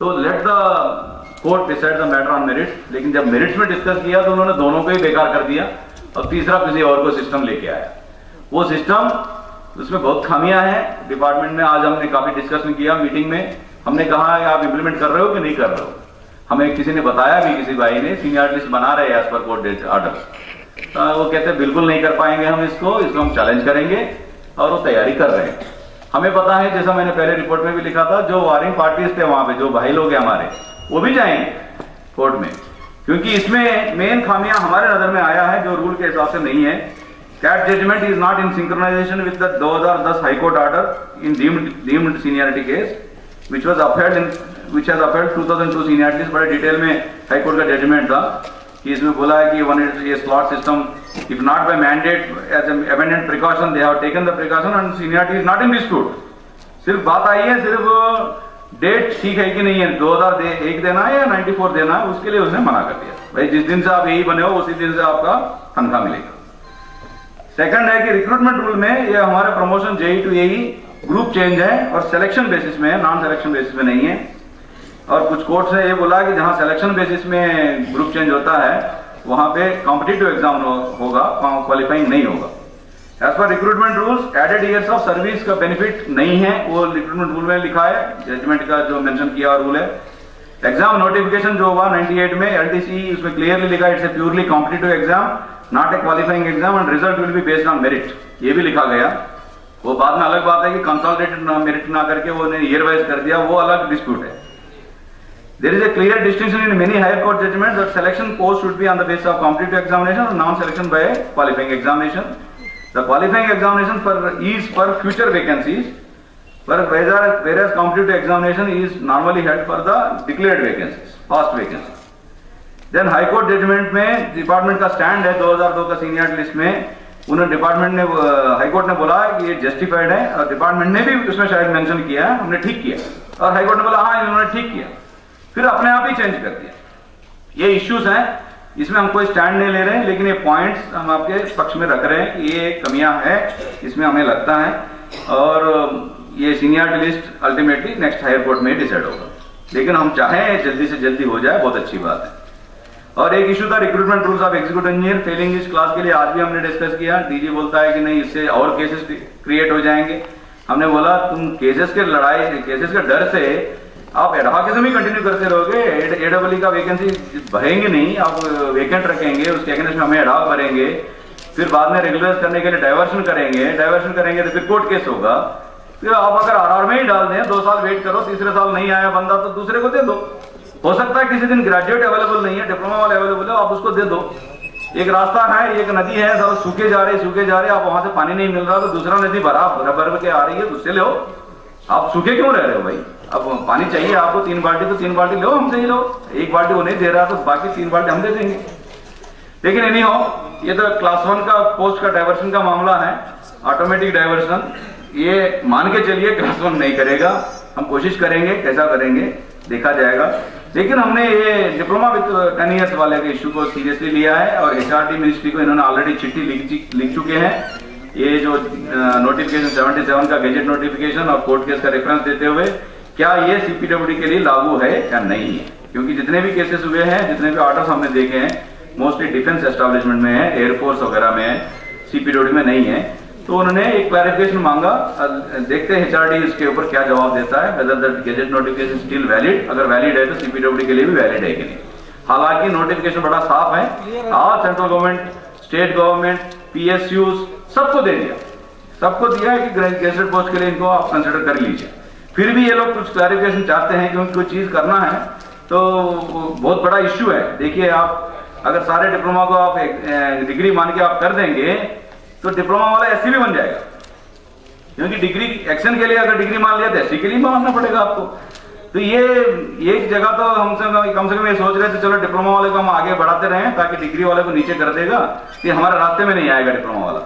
तो let the court decide the matter on merits. लेकिन जब मेरिट्स में डिस्कस किया तो उन्होंने दोनों को ही बेकार कर दिया और तीसरा किसी और को सिस्टम लेके आया। वो सिस्टम, उसमें बहुत खामियां हैं। डिपार्टमेंट में आज हमने काफी डिस्कशन किया मीटिंग में। हमने कहा है आप इम्प्लीमेंट कर रहे हो कि नहीं कर रहे हो। हमें किसी ने बताया भी, किसी भाई ने, सीनियर लिस्ट बना रहे हैं एज पर कोर्ट ऑर्डर। वो कहते हैं बिल्कुल नहीं कर पाएंगे हम इसको हम चैलेंज करेंगे और वो तैयारी कर रहे हैं। हमें पता है, जैसा मैंने पहले रिपोर्ट में भी लिखा था, जो वारिंग पार्टीज थे वहां पे, जो भाई लोग हैं हमारे, वो भी जाएंगे कोर्ट में, क्योंकि इसमें मेन खामियां हमारे नजर में आया है जो रूल के हिसाब से नहीं है। CAT judgement is not in synchronisation with the 2010 high court order in deemed seniority case which has upheld 2002 seniority list. बड़े डिटेल में हाई कोर्ट का जजमेंट था कि इसमें बोला है कि वन ये slot system if not by mandate as an abundant precaution they have taken the precaution and seniority is not in dispute। सिर्फ बात आई है, सिर्फ डेट ठीक है कि नहीं है, 2001 देना है या 94 देना है, उसके लिए उसने मना कर दिया। भाई जिस दिन से आप यही बने हो उसी दिन से आपका तनख्वाह मिलेगा। सेकंड है कि रिक्रूटमेंट रूल में ये हमारे promotion JE to AE group change है और सिलेक्शन बेसिस में है, नॉन सिलेक्शन बेसिस में नहीं है। और कुछ कोर्ट्स ने ये बोला कि जहां सिलेक्शन बेसिस में ग्रुप चेंज होता है वहां पे कॉम्पिटिटिव एग्जाम होगा, क्वालिफाइंग नहीं होगा। As per recruitment rules added years of service का बेनिफिट नहीं है, वो रिक्रूटमेंट रूल में लिखा है, जजमेंट का जो मेंशन किया रूल है। एग्जाम नोटिफिकेशन जो हुआ 98 में एलटीसी, उसमें क्लियरली लिखा it's a purely competitive exam not a qualifying exam and result will be based on merit, ये भी लिखा गया। वो बाद में अलग बात है कि कंसोलिडेटेड मेरिट ना करके वो ईयर वाइज कर दिया, वो अलग डिस्प्यूट है। There is a clear distinction in many higher court judgments that selection post should be on the basis of competitive examination and non-selection by a qualifying examination. The qualifying examination is for future vacancies, whereas competitive examination is normally held for the declared vacancies, past vacancies. Then High Court judgment में department का stand है 2002 का senior list में, उन्होंने department ने, high court ने बोला कि ये जस्टिफाइड है और डिपार्टमेंट ने भी उसमें शायद मेंशन किया है, हमने ठीक किया, और हाई कोर्ट ने बोला हाँ इन्होंने ठीक किया, फिर अपने आप ही चेंज कर दिया। ये इश्यूज हैं, इसमें हम कोई स्टैंड नहीं ले रहे हैं, लेकिन ये पॉइंट्स हम आपके पक्ष में रख रहे हैं कि ये कमियां हैं, इसमें हमें लगता है, और ये senior list ultimately next higher court में डिसाइड होगा। लेकिन हम चाहें जल्दी से जल्दी हो जाए, बहुत अच्छी बात है। और एक इशू था recruitment rules of executive engineer failing इस क्लास के लिए, आज भी हमने डिस्कस किया। डीजी बोलता है कि नहीं, इससे और केसेस क्रिएट हो जाएंगे। हमने बोला तुम केसेस के डर से आप एडवोकेसी कंटिन्यू करते रहोगे, एडब्ल्यू का वैकेंसी भरेंगे नहीं, आप वेकेंट रखेंगे, उसके अगेंस्ट में हमें एडॉक भरेंगे, फिर बाद में रेगुलराइज करने के लिए डाइवर्शन करेंगे तो फिर कोर्ट केस होगा। फिर आप अगर आरआर में ही डाल दें, 2 साल वेट करो, तीसरे साल नहीं आया बंदा तो दूसरे को दे दो। हो सकता है किसी दिन ग्रेजुएट अवेलेबल नहीं है, डिप्लोमा वाले अवेलेबल है, आप उसको दे दो। एक रास्ता है, एक नदी है, सब सूखे जा रहे, आप वहां से पानी नहीं मिल रहा तो दूसरा नदी भर के आ रही है, उससे लो। आप सूखे क्यों रह रहे हो भाई? अब पानी चाहिए आपको 3 बाल्टी, तो 3 बाल्टी लो, हमसे ही लो। 1 बाल्टी वो नहीं दे रहा तो बाकी 3 बाल्टी हम दे देंगे। लेकिन एनी हो, ये तो क्लास 1 का पोस्ट का डाइवर्शन का मामला है, ऑटोमेटिक डाइवर्शन, ये मान के चलिए क्लास 1 नहीं करेगा, हम कोशिश करेंगे, कैसा करेंगे देखा जाएगा। लेकिन हमने ये डिप्लोमा विद 10 ईयर्स वाले के इशू को सीरियसली लिया है और एचआरडी मिनिस्ट्री को इन्होंने ऑलरेडी चिट्ठी लिख चुके हैं। ये जो नोटिफिकेशन 77 का गैजेट नोटिफिकेशन और कोर्ट केस का रेफरेंस देते हुए, क्या ये सीपीडब्ल्यूडी के लिए लागू है या नहीं है, क्योंकि जितने भी केसेस हुए हैं, जितने भी ऑर्डर्स हमने देखे हैं, मोस्टली डिफेंस एस्टेब्लिशमेंट में है, एयरफोर्स वगैरह में है, सीपीडब्ल्यूडी में नहीं है। तो उन्होंने एक क्लैरिफिकेशन मांगा, देखते हैं एचआरडी इसके ऊपर क्या जवाब देता है, whether that gadget notification still valid, अगर वैलिड है तो सीपीडब्ल्यूडी के लिए भी वैलिड है कि नहीं। हालांकि नोटिफिकेशन बड़ा साफ है, all central government, state government, PSUs सबको दे दिया, सबको दिया है कि गैजेट पोस्ट के लिए इनको आप कंसिडर कर लीजिए। फिर भी ये लोग कुछ क्लैरिफिकेशन चाहते हैं, क्योंकि कोई चीज करना है तो बहुत बड़ा इश्यू है। देखिए, आप अगर सारे डिप्लोमा को आप डिग्री मान के आप कर देंगे तो डिप्लोमा वाला एससी भी बन जाएगा, क्योंकि डिग्री एक्शन के लिए अगर डिग्री मान लिया तो एससी के लिए मानना पड़ेगा आपको। तो ये एक जगह तो हमसे कम से कम ये सोच रहे थे चलो डिप्लोमा वाले को हम आगे बढ़ाते रहें ताकि डिग्री वाले को नीचे कर देगा, कि हमारे रास्ते में नहीं आएगा डिप्लोमा वाला,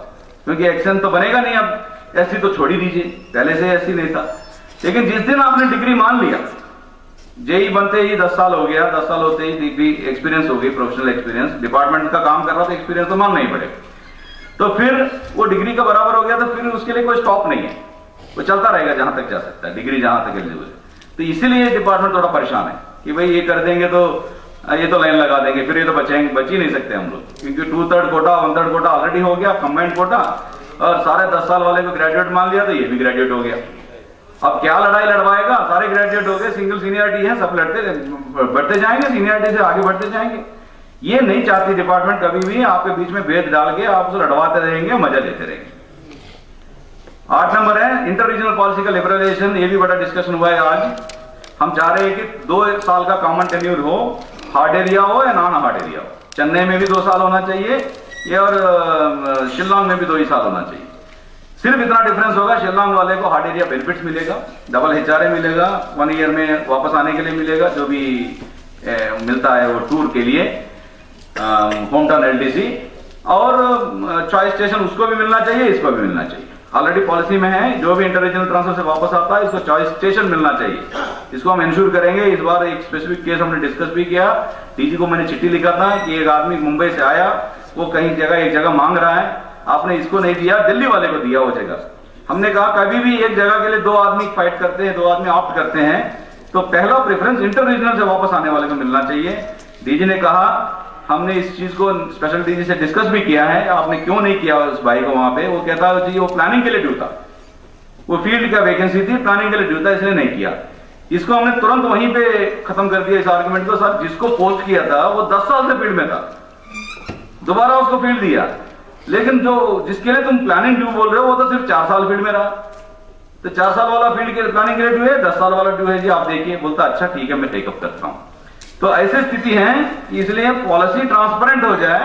क्योंकि एक्शन तो बनेगा नहीं। अब एससी तो छोड़ ही दीजिए, पहले से एससी नहीं था। लेकिन जिस दिन आपने डिग्री मान लिया, जेई बनते ही 10 साल हो गया, 10 साल होते ही डिग्री एक्सपीरियंस हो गई, प्रोफेशनल एक्सपीरियंस, डिपार्टमेंट का काम कर रहा था, एक्सपीरियंस तो मानना ही पड़ेगा। तो फिर वो डिग्री का बराबर हो गया, तो फिर उसके लिए कोई स्टॉप नहीं है, वो चलता रहेगा जहां तक जा सकता है, डिग्री जहां तक एलिजिबल है। तो इसीलिए डिपार्टमेंट थोड़ा परेशान है कि भाई ये कर देंगे तो ये तो लाइन लगा देंगे, फिर ये तो बच ही नहीं सकते हम लोग, क्योंकि 2/3 कोटा 1/3 कोटा ऑलरेडी हो गया कंबाइंड कोटा, और सारे 10 साल वाले को ग्रेजुएट मान लिया तो ये भी ग्रेजुएट हो गया। अब क्या लड़ाई लड़वाएगा, सारे ग्रेजुएट हो गए, सिंगल सीनियरिटी है, सब बढ़ते जाएंगे, सीनियरिटी से आगे बढ़ते जाएंगे। ये नहीं चाहती डिपार्टमेंट कभी भी आपके बीच में भेद डाल के आप उसे लड़वाते रहेंगे, मजा लेते रहेंगे। 8 नंबर है इंटर रीजनल पॉलिसी का लिबरलाइजेशन, ये भी बड़ा डिस्कशन हुआ है आज। हम चाह रहे हैं कि 2 साल का कॉमन टेन्यूर हो, हार्ड एरिया हो या नॉन हार्ड एरिया हो। चेन्नई में भी 2 साल होना चाहिए ये, और शिल्लांग में भी 2 ही साल होना चाहिए। सिर्फ इतना डिफरेंस होगा, शिल्लांग वाले को हार्ड एरिया बेनिफिट्स मिलेगा, डबल HRA मिलेगा, 1 ईयर में वापस आने के लिए मिलेगा, जो भी मिलता है वो टूर के लिए, होम टाउन LTC, और चॉइस स्टेशन उसको भी मिलना चाहिए, इसको भी मिलना चाहिए। ऑलरेडी पॉलिसी में है, जो भी इंटर रीजनल ट्रांसफर से वापस आता है इसको चॉइस स्टेशन मिलना चाहिए, इसको हम इंश्योर करेंगे। इस बार एक स्पेसिफिक केस हमने डिस्कस भी किया, DG को मैंने चिट्ठी लिखा था कि एक आदमी मुंबई से आया, वो कहीं एक जगह मांग रहा है, आपने इसको नहीं दिया, दिल्ली वाले को दिया वो जगह। हमने कहा कभी भी एक जगह के लिए 2 आदमी फाइट करते हैं, 2 आदमी ऑप्ट करते हैं, तो पहला प्रेफरेंस इंटर रीजनल से वापस आने वाले को मिलना चाहिए। DG ने कहा, हमने इस चीज को स्पेशल DG से डिस्कस भी किया है, आपने क्यों नहीं किया उस भाई को वहां पे, वो कहता है जी वो प्लानिंग के लिए ड्यू था, वो फील्ड का वैकेंसी थी, प्लानिंग के लिए ड्यू था, इसलिए नहीं किया। इसको हमने तुरंत वहीं पे खत्म कर दिया इस आर्गुमेंट को। सर जिसको पोस्ट किया था वो 10 साल से फील्ड में था, दोबारा उसको फील्ड दिया, लेकिन जो जिसके लिए तुम प्लानिंग ड्यू बोल रहे हो वो तो सिर्फ 4 साल फील्ड में रहा, तो 4 साल वाला फील्ड के प्लानिंग के लिए ड्यू है, 10 साल वाला ड्यू है जी, आप देखिए। बोलता अच्छा ठीक है मैं टेकअप करता हूं। तो ऐसी स्थिति है, इसलिए पॉलिसी ट्रांसपेरेंट हो जाए,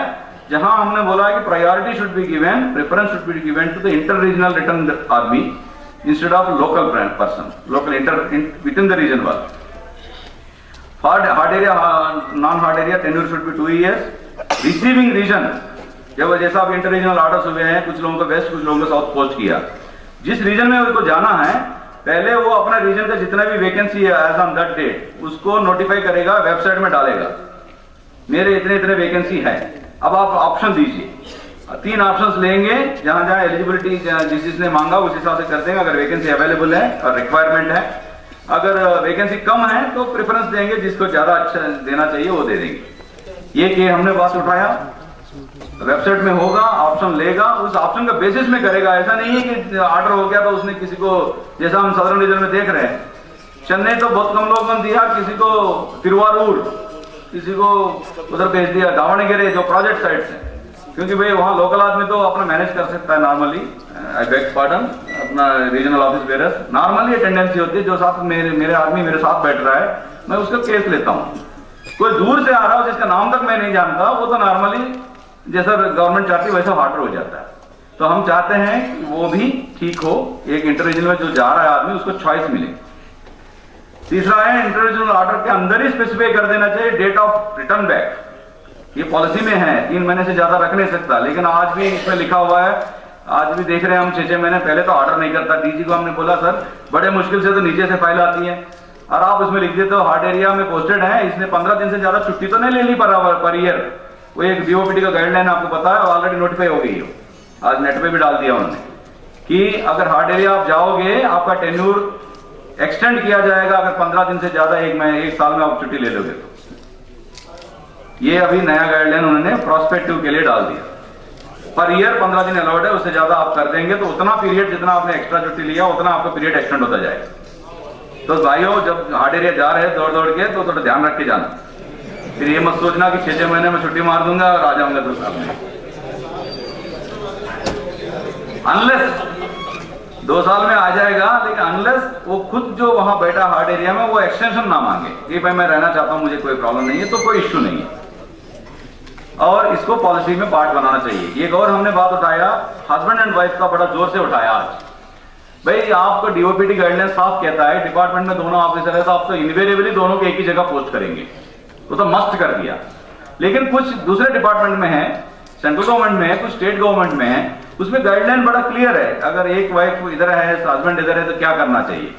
जहां हमने बोला है कि priority should be given, preference should be given to the inter regional return army instead of local person, local inter within the region वाल। Hard area non hard area tenure should be 2 years. Receiving region, जब जैसा अब inter regional orders हुए हैं, कुछ लोगों को waste कुछ लोगों को साउथ पोस्ट किया, जिस रीजन में उनको जाना है पहले वो अपना रीजन का जितना भी वैकेंसी है एज ऑन दैट डेट उसको नोटिफाई करेगा, वेबसाइट में डालेगा मेरे इतने इतने वैकेंसी है। अब आप ऑप्शन दीजिए, 3 ऑप्शंस लेंगे, जहां जहां एलिजिबिलिटी जिसने मांगा उस हिसाब से कर देंगे। अगर वैकेंसी अवेलेबल है और रिक्वायरमेंट है, अगर वैकेंसी कम है तो प्रेफरेंस देंगे, जिसको ज्यादा अच्छा देना चाहिए वो दे देंगे। ये हमने बात उठाया, वेबसाइट में होगा, ऑप्शन लेगा, उस ऑप्शन का बेसिस में करेगा। ऐसा नहीं है कि ऑर्डर हो गया तो उसने किसी को, जैसा हम सदर्न रीजन में देख रहे हैं, चेन्नई तो बहुत कम लोगों ने दिया, किसी को तिरुवारूर, किसी को उधर भेज दिया दावणगेरे, जो प्रोजेक्ट साइट से, क्योंकि भाई वहां लोकल आदमी तो अपना मैनेज कर सकता है नॉर्मली, आई बेग पार्डन, अपना रीजनल ऑफिस बेरस नॉर्मली ये टेंडेंसी होती है, जो साथ मेरे आदमी मेरे साथ बैठ रहा है मैं उसका केस लेता हूँ। कोई दूर से आ रहा हो जिसका नाम तक मैं नहीं जानता, वो तो नॉर्मली जैसा गवर्नमेंट चाहती है वैसा ऑर्डर हो जाता है। तो हम चाहते हैं कि वो भी ठीक हो, एक इंटर रीजनल में जो जा रहा है आदमी उसको चॉइस मिले। तीसरा है इंटर रीजनल ऑर्डर के अंदर ही स्पेसिफाई कर देना चाहिए डेट ऑफ रिटर्न बैक। ये पॉलिसी में है, 3 महीने से ज्यादा रख नहीं सकता, लेकिन आज भी इसमें लिखा हुआ है, आज भी देख रहे हैं हम 6-6 महीने पहले तो ऑर्डर नहीं करता। DG को हमने बोला सर बड़े मुश्किल से तो नीचे से फाइल आती है, और आप उसमें लिख देते हो हार्ड एरिया में पोस्टेड है, इसने 15 दिन से ज्यादा छुट्टी तो नहीं ले ली पर ईयर। वो एक DOPT का गाइडलाइन आपको पता है, ऑलरेडी नोटिफाई हो गई हो, आज नेट पे भी डाल दिया उन्होंने कि अगर हार्ड एरिया आप जाओगे आपका टेन्यूर एक्सटेंड किया जाएगा, अगर 15 दिन से ज्यादा एक साल में आप छुट्टी ले लोगे तो। ये अभी नया गाइडलाइन उन्होंने प्रोस्पेक्टिव के लिए डाल दिया, पर ईयर 15 दिन अलाउड है, उससे ज्यादा आप कर देंगे तो उतना पीरियड जितना आपने एक्स्ट्रा छुट्टी लिया उतना आपका पीरियड एक्सटेंड होता जाएगा। तो भाइयों जब हार्ड एरिया जा रहे हैं दौड़ दौड़ के तो थोड़ा ध्यान रख के जाना, फिर ये मत सोचना कि 6-6 महीने में छुट्टी मार दूंगा और आ जाऊंगा 2 साल में। अनलेस 2 साल में आ जाएगा, लेकिन अनलेस वो खुद जो वहां बैठा हार्ड एरिया में वो एक्सटेंशन ना मांगे कि भाई मैं रहना चाहता हूं, मुझे कोई प्रॉब्लम नहीं है, तो कोई इश्यू नहीं है। और इसको पॉलिसी में पार्ट बनाना चाहिए। एक और हमने बात उठाया, हस्बैंड एंड वाइफ का बड़ा जोर से उठाया आज। भाई आपको DOPT गाइडलाइन साफ कहता है डिपार्टमेंट में दोनों ऑफिसर है तो आप तो इनवेरिएबली दोनों को एक ही जगह पोस्ट करेंगे, वो तो मस्ट कर दिया। लेकिन कुछ दूसरे डिपार्टमेंट में है, सेंट्रल गवर्नमेंट में है, कुछ स्टेट गवर्नमेंट में है, उसमें गाइडलाइन बड़ा क्लियर है। अगर एक वाइफ इधर है, हस्बैंड इधर है तो क्या करना चाहिए,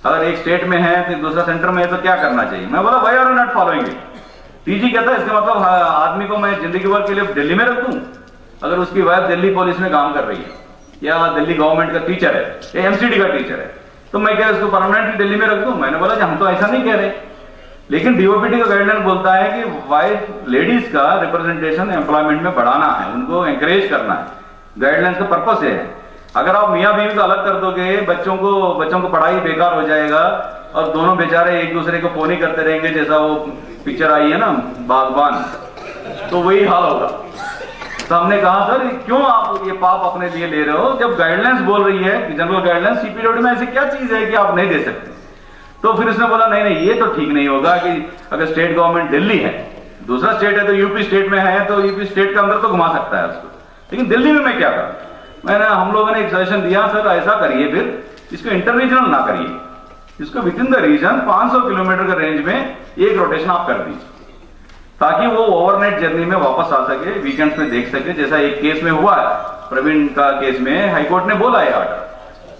अगर एक स्टेट में है तो दूसरा सेंटर में है तो क्या करना चाहिए। मैं बोला why are you not following it. DG कहता है इसका मतलब आदमी को मैं जिंदगी भर के लिए दिल्ली में रख दूं, अगर उसकी वाइफ दिल्ली पुलिस में काम कर रही है या दिल्ली गवर्नमेंट का टीचर है या MCD का टीचर है तो मैं क्या इसको परमानेंटली दिल्ली में रख दूं? मैंने बोला कि हम तो ऐसा नहीं कह रहे, लेकिन डीओपीटी का गाइडलाइन बोलता है कि वाइफ लेडीज का रिप्रेजेंटेशन एम्प्लॉयमेंट में बढ़ाना है, उनको एंकरेज करना है। गाइडलाइंस का पर्पस है। अगर आप मियाँ बीवी को अलग कर दोगे, बच्चों को पढ़ाई बेकार हो जाएगा और दोनों बेचारे एक दूसरे को पोनी करते रहेंगे, जैसा वो पिक्चर आई है ना बागबान, तो वही हाल होगा। तो हमने कहा सर क्यों आप ये पाप अपने लिए ले रहे हो, जब गाइडलाइंस बोल रही है कि जनरल गाइडलाइंस सीपीडब्ल्यू में ऐसी क्या चीज है कि आप नहीं दे सकते। तो फिर उसने बोला नहीं ये तो ठीक नहीं होगा कि अगर स्टेट गवर्नमेंट दिल्ली है, दूसरा स्टेट है तो यूपी स्टेट में है तो यूपी स्टेट के अंदर तो घुमा सकता है उसको, लेकिन दिल्ली में मैं क्या करूं। हम लोगों ने एक सजेशन दिया, सर ऐसा करिए फिर इसको इंटर रीजनल ना करिए, इसको within the region 500 kilometre के रेंज में एक रोटेशन आप कर दीजिए, ताकि वो ओवरनाइट जर्नी में वापस आ सके, वीकेंड्स में देख सके। जैसा एक केस में हुआ है, प्रवीण का केस में हाईकोर्ट ने बोला है ऑर्डर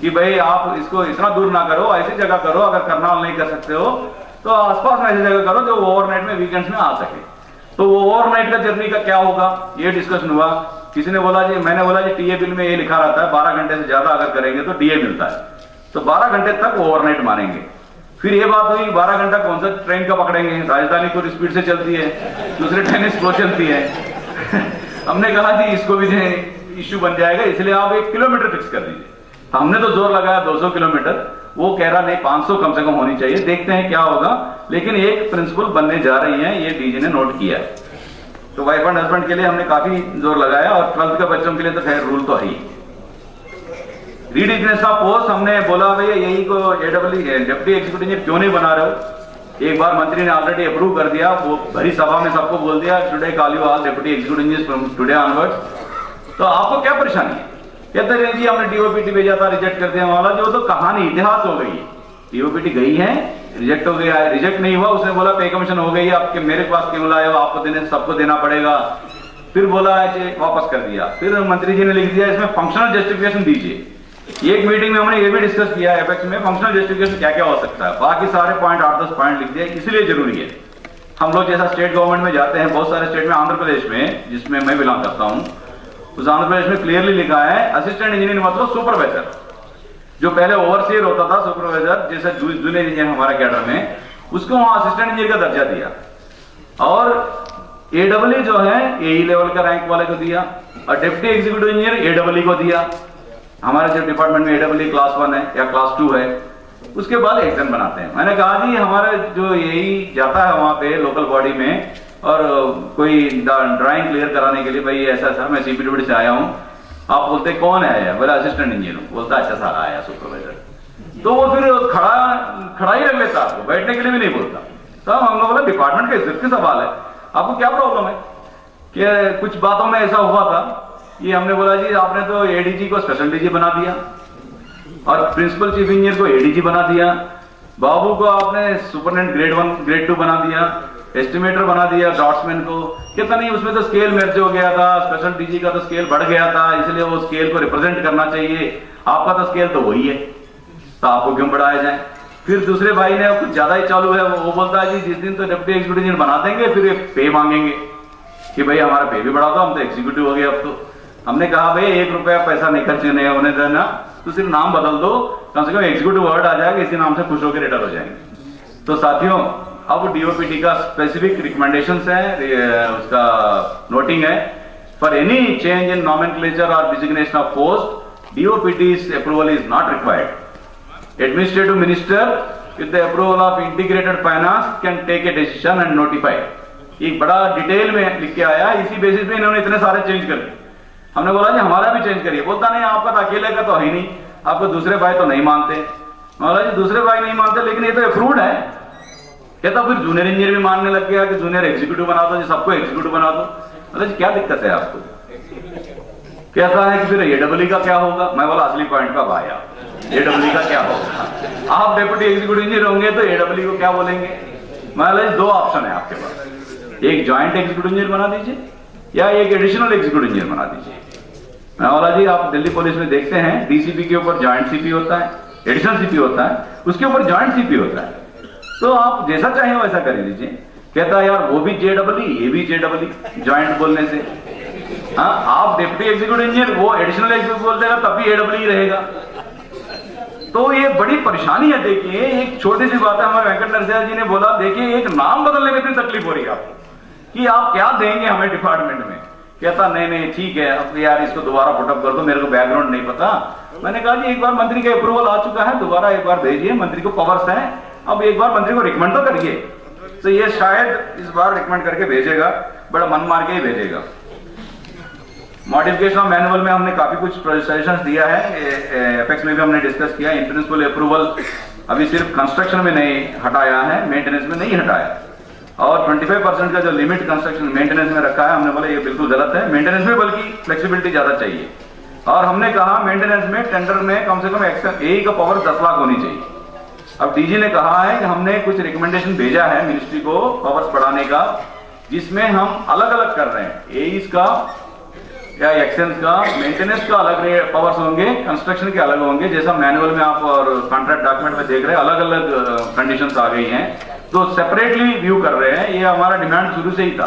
कि भाई आप इसको इतना दूर ना करो, ऐसी जगह करो, अगर करनाल नहीं कर सकते हो तो आसपास में ऐसी जगह करो जो ओवरनाइट में वीकेंड्स में आ सके। तो वो ओवरनाइट का जर्नी का क्या होगा, ये डिस्कशन हुआ। किसी ने बोला जी, मैंने बोला जी टीए बिल में ये लिखा रहता है 12 घंटे से ज्यादा अगर करेंगे तो डीए मिलता है, तो 12 घंटे तक ओवरनाइट मानेंगे। फिर ये बात हुई 12 घंटा कौन सा ट्रेन का पकड़ेंगे, राजधानी तो स्पीड से चलती है, दूसरे ट्रेन स्लो चलती है। हमने कहा जी इसको भी इश्यू बन जाएगा, इसलिए आप 1 किलोमीटर फिक्स कर दीजिए। हमने तो जोर लगाया 200 किलोमीटर, वो कह रहा नहीं 500 कम से कम होनी चाहिए, देखते हैं क्या होगा। लेकिन एक प्रिंसिपल बनने जा रही है, ये डीजी ने नोट किया है। तो वाइफ एंड हस्बैंड के लिए हमने काफी जोर लगाया, और 12th के बच्चों के लिए तो खैर रूल तो है ही। रीडिग्नेशन ऑफ पोस्ट हमने बोला भैया यही को डिप्टी एग्जीक्यूटिव इंजीनियर क्यों नहीं बना रहे हो। एक बार मंत्री ने ऑलरेडी अप्रूव कर दिया, वो भरी सभा में सबको बोल दिया today call you all deputy executive engineer from today onwards. तो आपको क्या परेशानी है? कहते रहे जी हमने डीओपीटी भेजा था, रिजेक्ट कर दिया वाला, जो तो कहानी इतिहास हो गई है। डीओपीटी गई है, रिजेक्ट हो गया है, रिजेक्ट नहीं हुआ, उसने बोला पे कमीशन हो गई है, आपके मेरे पास क्यों लाए हो, आपको देने सबको देना पड़ेगा। फिर बोला है वापस कर दिया। फिर मंत्री जी ने लिख दिया इसमें फंक्शनल जस्टिफिकेशन दीजिए। एक मीटिंग में हमने ये भी डिस्कस किया है एपेक्स में, फंक्शनल जस्टिफिकेशन क्या क्या हो सकता है। बाकी सारे पॉइंट 8-10 पॉइंट लिख दिया, इसलिए जरूरी है। हम लोग जैसा स्टेट गवर्नमेंट में जाते हैं, बहुत सारे स्टेट में, आंध्र प्रदेश में जिसमें मैं बिलोंग करता हूं, उस आंध्र प्रदेश में क्लियरली लिखा है असिस्टेंट इंजीनियर मतलब सुपरवाइजर। जो पहले ओवरसीयर होता था, सुपरवाइजर जैसे जूनियर इंजीनियर हमारे कैडर में, उसको वहां असिस्टेंट इंजीनियर का दर्जा दिया। और एडब्ल्यू जो है एई लेवल का रैंक वाले को दिया, और डिप्टी एग्जीक्यूटिव इंजीनियर एडब्ल्यू को दिया। हमारे जो डिपार्टमेंट में एडब्ल्यू क्लास 1 है या क्लास 2 है, उसके बाद एग्जाम बनाते हैं। मैंने कहा जी हमारे जो यही जाता है वहां पे लोकल बॉडी में, और कोई ड्राइंग क्लियर कराने के लिए, भाई ऐसा सर मैं सीपीडब्ल्यू से आया हूं, आप बोलते कौन है, बोला असिस्टेंट इंजीनियर हूं, बोलता अच्छा सर आया सुपरवाइजर। तो वो फिर खड़ा ही रख लेता, आपको बैठने के लिए भी नहीं बोलता। तो हम लोग बोला डिपार्टमेंट का इज्जत का सवाल है, आपको क्या प्रॉब्लम है। कि कुछ बातों में ऐसा हुआ था, ये हमने बोला जी आपने तो एडीजी को स्पेशल डीजी बना दिया, और प्रिंसिपल चीफ इंजीनियर को एडीजी बना दिया, बाबू को आपने सुपरडेंट ग्रेड 1 ग्रेड 2 बना दिया, एस्टिमेटर बना दिया, ड्राफ्ट्समैन को। कहता नहीं उसमें तो स्केल मैच हो गया था, स्पेशल डीजी का तो स्केल बढ़ गया था, इसलिए वो स्केल को रिप्रेजेंट करना चाहिए, आपका तो स्केल तो वही है, तो आपको क्यों बढ़ाया जाए। फिर दूसरे भाई ने कुछ ज्यादा ही चालू है, वो बोलता है जी जिस दिन तो डिप्टी एग्जीक्यूटिव इंजीनियर बना देंगे फिर पे मांगेंगे कि भाई हमारा पे भी बढ़ा दो, हम तो एग्जीक्यूटिव हो गए अब तो। हमने कहा भाई 1 रुपया पैसा नहीं खर्च नहीं होने देना, तो सिर्फ नाम बदल दो, कम से कम एग्जीक्यूटिव वर्ड आ जाएगा, इसी नाम से खुश होकर रिटायर हो जाएंगे। तो साथियों अब डीओपीटी का स्पेसिफिक रिकमेंडेशंस है, उसका नोटिंग है। For any change in nomenclature और designation of post, DOPT's approval is not required. Administrative minister with the approval of integrated finance can take a decision and notify. एक बड़ा detail में लिख के आया, इसी बेसिस पे इन्होंने इतने सारे चेंज कर दिए। हमने बोला जी हमारा भी चेंज करिए, बोलता नहीं आपका तो अकेले का तो है ही नहीं, आपको दूसरे भाई तो नहीं मानते। बोला जी दूसरे भाई नहीं मानते, लेकिन ये तो अप्रूव्ड है। कहता फिर जूनियर इंजीनियर भी मानने लग गया कि जूनियर एग्जीक्यूटिव बना दो जी, सबको एग्जीक्यूटिव बना दो। मतलब जी क्या दिक्कत है आपको। कहता है कि फिर एडब्ल्यू का क्या होगा। मैं बोला असली पॉइंट का भाई आप, एडब्ल्यू का क्या होगा, आप डिप्टी एग्जीक्यूटिव इंजीनियर होंगे तो एडब्ल्यू को क्या बोलेंगे। मैं बोला 2 ऑप्शन है आपके पास, एक ज्वाइंट एग्जीक्यूटिव इंजीनियर बना दीजिए या एक एडिशनल एग्जीक्यूटिव इंजीनियर बना दीजिए। मैं बोला जी आप दिल्ली पुलिस में देखते हैं डीसीपी के ऊपर ज्वाइंट सीपी होता है, एडिशनल सीपी होता है, उसके ऊपर ज्वाइंट सीपी होता है, तो आप जैसा चाहें वैसा कर लीजिए। कहता है यार वो भी जेडब्ल्यू ये भी जेडब्ल्यू ज्वाइंट बोलने से। हाँ आप डिप्टी एग्जीक्यूटिव इंजीनियर वो एडिशनल एग्जीक्यूटिव बोल देगा तब भी एडब्ल्यू रहेगा। तो ये बड़ी परेशानी है। देखिए एक छोटी सी बात है, हमारे वेंकट नरसिम्हा जी ने बोला, देखिए एक नाम बदलने में इतनी तकलीफ हो रही है आपको कि आप क्या देंगे हमें डिपार्टमेंट में। कहता नहीं नहीं ठीक है, अब यार इसको दोबारा पुटअप कर दो, मेरे को बैकग्राउंड नहीं पता। मैंने कहा जी एक बार मंत्री का अप्रूवल आ चुका है, दोबारा एक बार भेजिए, मंत्री को पावर्स है, अब एक बार मंत्री को रिकमेंड तो करिए। तो ये शायद इस बार रिकमेंड करके भेजेगा, बड़ा मन मार के ही भेजेगा। मॉडिफिकेशन ऑफ मैनुअल में हमने काफी कुछ सजेशंस दिया है, एपेक्स में भी हमने डिस्कस किया। इन प्रिंसिपल अप्रूवल अभी सिर्फ कंस्ट्रक्शन में नहीं हटाया है, मेंटेनेंस में नहीं हटाया। और 25% का जो लिमिट कंस्ट्रक्शन मेंटेनेंस में रखा है, हमने बोला ये बिल्कुल गलत है। मेंटेनेंस में बल्कि फ्लेक्सिबिलिटी ज्यादा चाहिए। और हमने कहा मेंटेनेंस में टेंडर में कम से कम ए का पावर 10 लाख होनी चाहिए। अब डीजी ने कहा है कि हमने कुछ रिकमेंडेशन भेजा है मिनिस्ट्री को पावर्स बढ़ाने का, जिसमें हम अलग अलग कर रहे हैं। एईस का या एक्सेंस का, मेंटेनेंस का अलग पावर्स होंगे, कंस्ट्रक्शन के अलग होंगे। जैसा मैनुअल में आप और कॉन्ट्रैक्ट डॉक्यूमेंट में देख रहे हैं, अलग अलग कंडीशंस आ गई हैं, तो सेपरेटली व्यू कर रहे हैं। ये हमारा डिमांड शुरू से ही था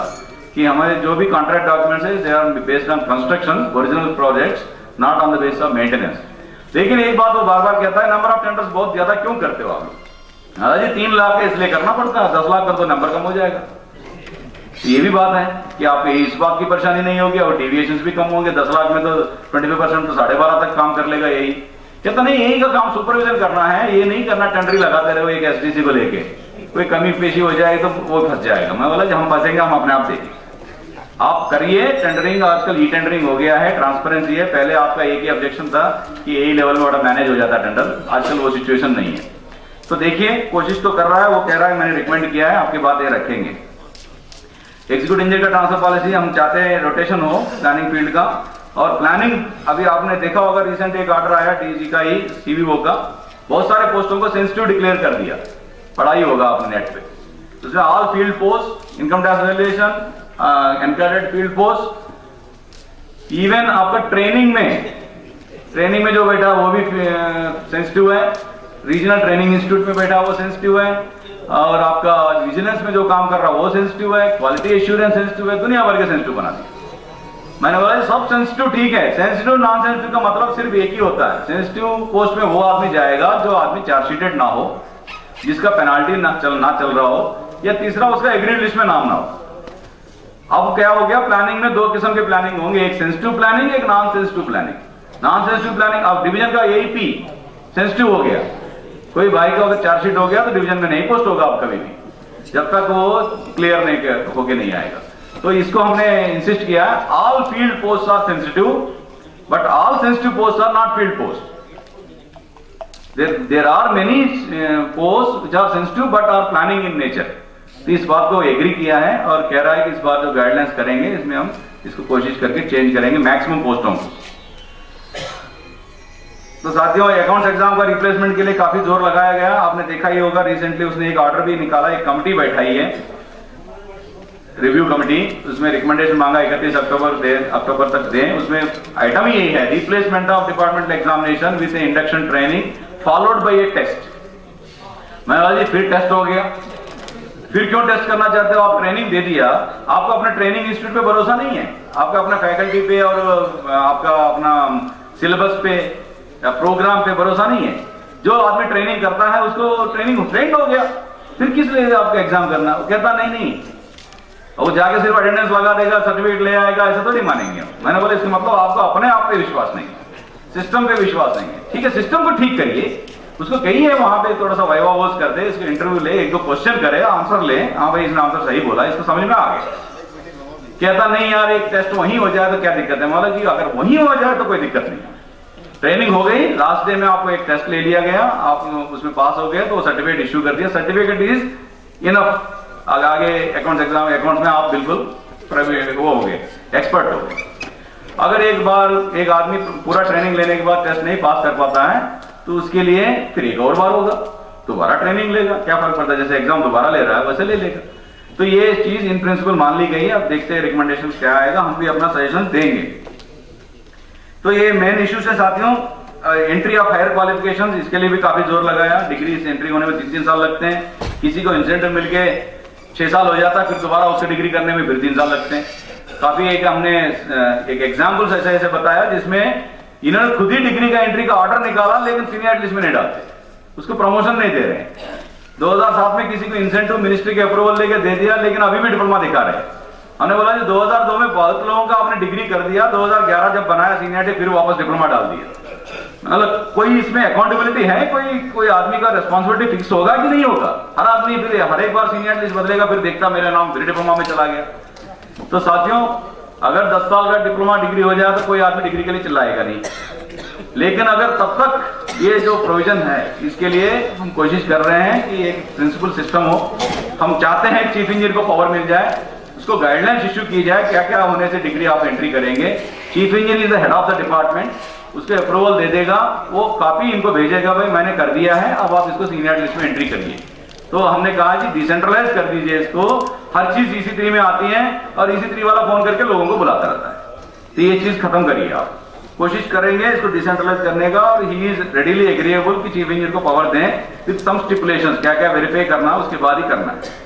कि हमारे जो भी कॉन्ट्रैक्ट डॉक्यूमेंट्स है, they are based on construction original projects, not on the basis of maintenance. लेकिन एक बात वो बार बार कहता है, नंबर ऑफ टेंडर्स बहुत ज्यादा क्यों करते हो आप लोग? दादाजी 3 लाख है इसलिए करना पड़ता है, 10 लाख कर तो नंबर कम हो जाएगा। ये भी बात है कि आपको इस बात की परेशानी नहीं होगी और डेविएशंस भी कम होंगे। 10 लाख में तो 25% तो 12.5 तक काम कर लेगा यही। कहता नहीं, यही का काम सुपरविजन करना है, ये नहीं करना टेंडरिंग लगाते रहो एक एसडीसी को लेके, कोई कमी पेशी हो जाए तो वो फंस जाएगा। मैं बोला जब हम फंसेंगे हम अपने आप देखेंगे, आप करिए टेंडरिंग। आजकल ई टेंडरिंग हो गया है, ट्रांसपेरेंसी है। पहले आपका एक ही ऑब्जेक्शन था कि यही लेवल में बड़ा मैनेज हो जाता टेंडर, आजकल वो सिचुएशन नहीं है। तो देखिए कोशिश तो कर रहा है, वो कह रहा है मैंने रिकमेंड किया है, आपकी बात ये रखेंगे। एग्जीक्यूटिव इंजीनियर का ट्रांसफर पॉलिसी हम चाहते हैं रोटेशन हो प्लानिंग फील्ड का। और प्लानिंग अभी आपने देखा होगा, रिसेंट एक ऑर्डर आया डीजी का ही, सीवीओ का, बहुत सारे पोस्टों को सेंसिटिव डिक्लेयर कर दिया, पढ़ा ही होगा आपने नेट पे। उसमें all field post, income tax valuation, encadred field post, even आपका ट्रेनिंग में जो बैठा वो भी सेंसिटिव है, रीजनल ट्रेनिंग इंस्टीट्यूट में बैठा वो सेंसिटिव है, और आपका विजिलेंस में जो काम कर रहा है वो सेंसिटिव है, क्वालिटी एश्योरेंस सेंसिटिव है, दुनिया भर के सेंसिटिव बना दिया। मैंने बोला सब सेंसिटिव ठीक है, सेंसिटिव नॉन सेंसिटिव का मतलब सिर्फ एक ही होता है। सेंसिटिव पोस्ट में वो आदमी जाएगा जो आदमी चार्जशीटेड ना हो, जिसका पेनाल्टी ना चल रहा हो, या तीसरा उसका एग्रीड लिस्ट में नाम ना हो। अब क्या हो गया, प्लानिंग में 2 किस्म के प्लानिंग होंगे, एक सेंसिटिव प्लानिंग, एक non sensitive planning. Non sensitive planning, अब डिवीजन का एईपी सेंसिटिव हो गया, कोई भाई का अगर चार्जशीट हो गया तो डिवीजन में नहीं पोस्ट होगा आप कभी भी, जब तक वो क्लियर नहीं होके नहीं आएगा। तो इसको हमने इंसिस्ट किया, all field post are sensitive but all sensitive post are not field post. There are many post which are sensitive but are planning in nature. तो इस बात को एग्री किया है और कह रहा है कि इस बार जो गाइडलाइंस करेंगे इसमें हम इसको कोशिश करके चेंज करेंगे मैक्सिमम पोस्टों को। तो साथियों, अकाउंट्स एग्जाम का रिप्लेसमेंट के लिए काफी जोर लगाया गया। आपने देखा ही होगा, रिसेंटली उसने एक ऑर्डर भी निकाला, एक कमेटी बैठाई है, रिव्यू कमेटी, उसमें रिकमेंडेशन मांगा 31 अक्टूबर तक दें। उसमें आइटम यही है, replacement of departmental examination with induction training followed by a test. मैं बोला जी फिर टेस्ट हो गया, फिर क्यों टेस्ट करना चाहते हो? आप ट्रेनिंग दे दिया, आपको अपने ट्रेनिंग इंस्टीट्यूट पे भरोसा नहीं है, आपका अपना फैकल्टी पे और आपका अपना सिलेबस पे, प्रोग्राम पे भरोसा नहीं है। जो आदमी ट्रेनिंग करता है उसको ट्रेनिंग ट्रेंड हो गया, फिर किस लिए आपका एग्जाम करना? वो कहता नहीं, वो जाके सिर्फ अटेंडेंस लगा देगा, सर्टिफिकेट ले आएगा, ऐसा तो नहीं मानेंगे। मैंने बोला इसका मतलब आपको अपने आप पे विश्वास नहीं है, सिस्टम पे विश्वास नहीं है। ठीक है, सिस्टम को ठीक करिए, उसको कहिए वहां पे थोड़ा सा वाइवा वॉइस कर दे, इसको इंटरव्यू ले, 1-2 क्वेश्चन करे, आंसर ले, हाँ भाई इसने आंसर सही बोला, इसको समझ में आ गया। कहता नहीं यार एक टेस्ट वहीं हो जाए तो क्या दिक्कत है? मतलब जी अगर वहीं हो जाए तो कोई दिक्कत नहीं, ट्रेनिंग हो गई, लास्ट डे में आपको एक टेस्ट ले लिया गया, आप उसमें पास हो गए तो सर्टिफिकेट इश्यू कर दिया, सर्टिफिकेट इज इनफ। आगे अकाउंट्स एग्जाम, अकाउंट्स में आप बिल्कुल वो हो गए, एक्सपर्ट हो गए। अगर एक बार एक आदमी पूरा ट्रेनिंग लेने के बाद टेस्ट नहीं पास कर पाता है तो उसके लिए फिर एक और बार होगा, दोबारा ट्रेनिंग लेगा, क्या फर्क पड़ता है? जैसे एग्जाम दोबारा ले रहा है वैसे ले लेगा। तो ये चीज इन प्रिंसिपल मान ली गई है। अब देखते हैं रिकमेंडेशन क्या आएगा, हम भी अपना सजेशन देंगे। तो ये मेन इश्यूज है साथियों। एंट्री ऑफ हायर क्वालिफिकेशन, इसके लिए भी काफी जोर लगाया। डिग्री से एंट्री होने में 3 साल लगते हैं, किसी को इंसेंटिव मिलके 6 साल हो जाता है, फिर दोबारा उससे डिग्री करने में फिर 3 साल लगते हैं। काफी एक हमने एक एग्जाम्पल ऐसे बताया जिसमें इन्होंने खुद ही डिग्री का एंट्री का ऑर्डर निकाला, लेकिन सीनियर लिस्ट में नहीं डालते, उसको प्रमोशन नहीं दे रहे हैं। 2007 में किसी को इंसेंटिव मिनिस्ट्री के अप्रूवल लेके दे दिया, लेकिन अभी भी डिप्लोमा दिखा रहे हैं। हमने बोला जी 2002 में बहुत लोगों का आपने डिग्री कर दिया, 2011 जब बनाया सीनियरिटी फिर वापस डिप्लोमा डाल दिया। मतलब कोई इसमें अकाउंटेबिलिटी है? कोई आदमी का रिस्पॉन्सिबिलिटी फिक्स होगा कि नहीं होगा? हर आदमी फिर हर एक बार सीनियर लिस्ट बदलेगा, फिर देखता मेरा नाम फिर डिप्लोमा में चला गया। तो साथियों, अगर 10 साल का डिप्लोमा डिग्री हो जाए तो कोई आदमी डिग्री के लिए चिल्लाएगा नहीं, लेकिन अगर तब तक ये जो प्रोविजन है, इसके लिए हम कोशिश कर रहे हैं कि एक प्रिंसिपल सिस्टम हो। हम चाहते हैं चीफ इंजीनियर को पावर मिल जाए, उसको गाइडलाइंस इश्यू की जाए क्या क्या होने से डिग्री आप एंट्री करेंगे। Chief engineer is the head of the department, उसके अप्रूवल दे देगा, वो कॉपी इनको भेजेगा, भाई मैंने कर दिया है, अब आप इसको सीनियर लिस्ट में एंट्री करिए। तो हमने कहा जी डिसेंट्रलाइज कर दीजिए इसको, हर चीज EC3 में आती है और EC3 वाला फोन करके लोगों को बुलाता रहता है। तो ये चीज खत्म करिए आप, कोशिश करेंगे इसको डिसेंट्रलाइज करने का। और ही इज रेडीली एग्रीएबल कि चीफ इंजीनियर को पावर दें विद सम स्टिपुलेशंस, क्या क्या वेरीफाई करना है उसके बाद ही करना है।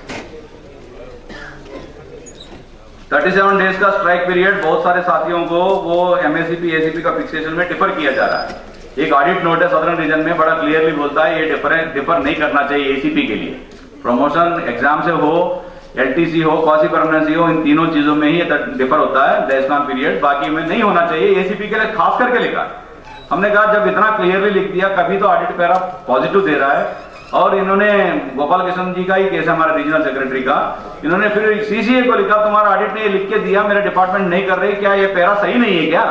37 डेज का स्ट्राइक पीरियड बहुत सारे साथियों को वो MACP ACP का फिक्सेशन में डिफर किया जा रहा है। एक ऑडिट नोट है सदर्न रीजन में, बड़ा क्लियरली बोलता है ये डिफर नहीं करना चाहिए ACP के लिए। प्रमोशन एग्जाम से हो, LTC हो, क्वासी परमानेंसी हो, इन तीनों चीजों में ही डिफर होता है डेस्कॉन पीरियड, बाकी में नहीं होना चाहिए। ACP के लिए खास करके लिखा। हमने कहा जब इतना क्लियरली लिख दिया, कभी तो ऑडिट पैरा पॉजिटिव दे रहा है। और इन्होंने गोपाल कृष्ण जी का ही केस है हमारे रीजनल सेक्रेटरी का, इन्होंने फिर CCA को लिखा तुम्हारा ऑडिट ने ये लिख के दिया, मेरा डिपार्टमेंट नहीं कर रही, क्या ये पैरा सही नहीं है क्या?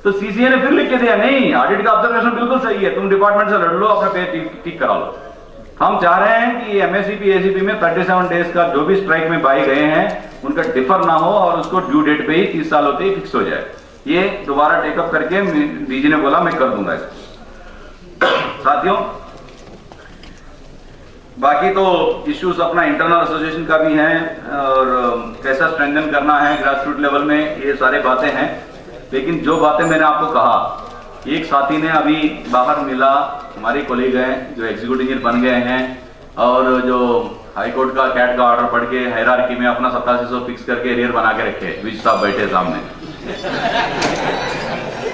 तो CCA ने फिर लिख के दिया नहीं, ऑडिट का ऑब्जर्वेशन बिल्कुल सही है, तुम डिपार्टमेंट से लड़ लो, अपना पे ठीक करा लो। हम चाह रहे हैं कि MACP ACP में 37 डेज का जो भी स्ट्राइक में पाए गए हैं उनका डिफर ना हो और उसको ड्यू डेट पे ही 30 साल होते ही फिक्स हो जाए। ये दोबारा टेकअप करके DG ने बोला मैं कर दूंगा इसको। साथियों, बाकी तो इश्यूज अपना इंटरनल एसोसिएशन का भी है और कैसा स्ट्रेंथन करना है ग्रास रूट लेवल में, ये सारी बातें हैं। लेकिन जो बातें मैंने आपको कहा, एक साथी ने अभी बाहर मिला, हमारे कोलीग हैं जो एग्जीक्यूटिव इंजीनियर बन गए हैं और जो हाईकोर्ट का कैट का ऑर्डर पढ़ के हायरार्की में अपना 8700 फिक्स करके एरियर बना के रखे, विज साहब बैठे सामने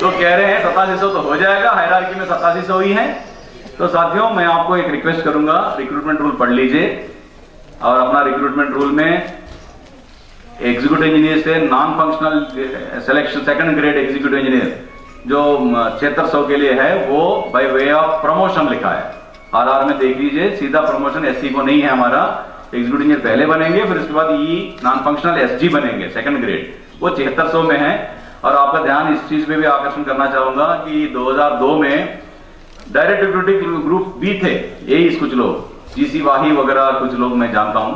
तो कह रहे हैं 8700 तो हो जाएगा, हायरार्की में 8700 ही है। तो साथियों, मैं आपको एक रिक्वेस्ट करूंगा, रिक्रूटमेंट रूल पढ़ लीजिए और अपना रिक्रूटमेंट रूल में एग्जीक्यूटिव इंजीनियर से non functional selection second grade executive engineer जो 7600 के लिए है, वो बाय वे ऑफ प्रमोशन लिखा है। RR में देख लीजिए, सीधा प्रमोशन SC को नहीं है हमारा, एग्जीक्यूटिव इंजीनियर पहले बनेंगे, फिर उसके बाद नॉन फंक्शनल SG बनेंगे सेकंड ग्रेड, वो 7600 में है। और आपका ध्यान इस चीज पे भी आकर्षण करना चाहूंगा कि 2002 में डायरेक्ट रिक्रूटिंग ग्रुप B थे, यही कुछ लोग GC वाही वगैरह कुछ लोग मैं जानता हूं,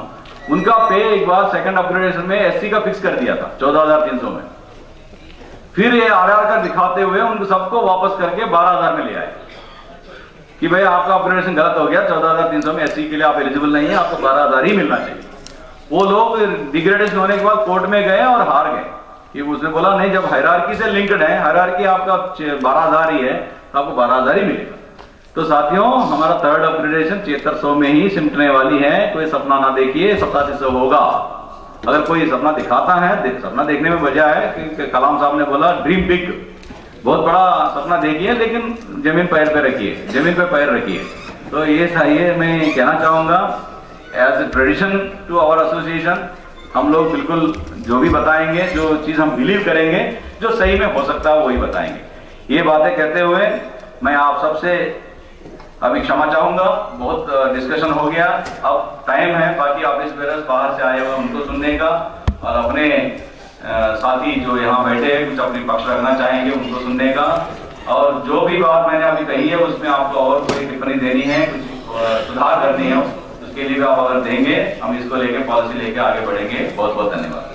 उनका पे एक बार सेकंड अपग्रेडेशन में SC का फिक्स कर दिया था 14300 में। फिर ये RR का दिखाते हुए उनको सबको वापस करके 12000 में ले आए कि भाई आपका अपग्रेडेशन गलत हो गया, 14300 में SC के लिए आप एलिजिबल नहीं है, आपको 12000 ही मिलना चाहिए। वो लोग डिग्रेडेशन होने के बाद कोर्ट में गए और हार गए कि उसने बोला नहीं, जब हायरार्की से लिंक्ड है, हायरार्की आपका 12000 ही है तो आपको 12000 ही मिलेगा। तो साथियों, हमारा थर्ड अपग्रेडेशन 7600 में ही सिमटने वाली है, कोई सपना ना देखिए, 8700 होगा। अगर कोई सपना दिखाता है, सपना देखने में वजह है कि कलाम साहब ने बोला ड्रीम बिग, बहुत बड़ा सपना देखिए लेकिन जमीन पैर पे रखिए, जमीन पे पैर रखिए। तो ये मैं कहना चाहूंगा as a tradition to our association, हम लोग बिल्कुल जो भी बताएंगे, जो चीज हम बिलीव करेंगे, जो सही में हो सकता है वही बताएंगे। ये बातें कहते हुए मैं आप सबसे अभी क्षमा चाहूंगा, बहुत डिस्कशन हो गया, अब टाइम है बाकी ऑफिस बेरर्स बाहर से आए हुए उनको सुनने का और अपने साथी जो यहाँ बैठे कुछ अपनी पक्ष रखना चाहेंगे उनको सुनने का। और जो भी बात मैंने अभी कही है उसमें आपको और कोई टिप्पणी देनी है, कुछ सुधार करनी है, उसके लिए भी आप अगर देंगे, हम इसको लेके पॉलिसी लेके आगे बढ़ेंगे। बहुत बहुत धन्यवाद।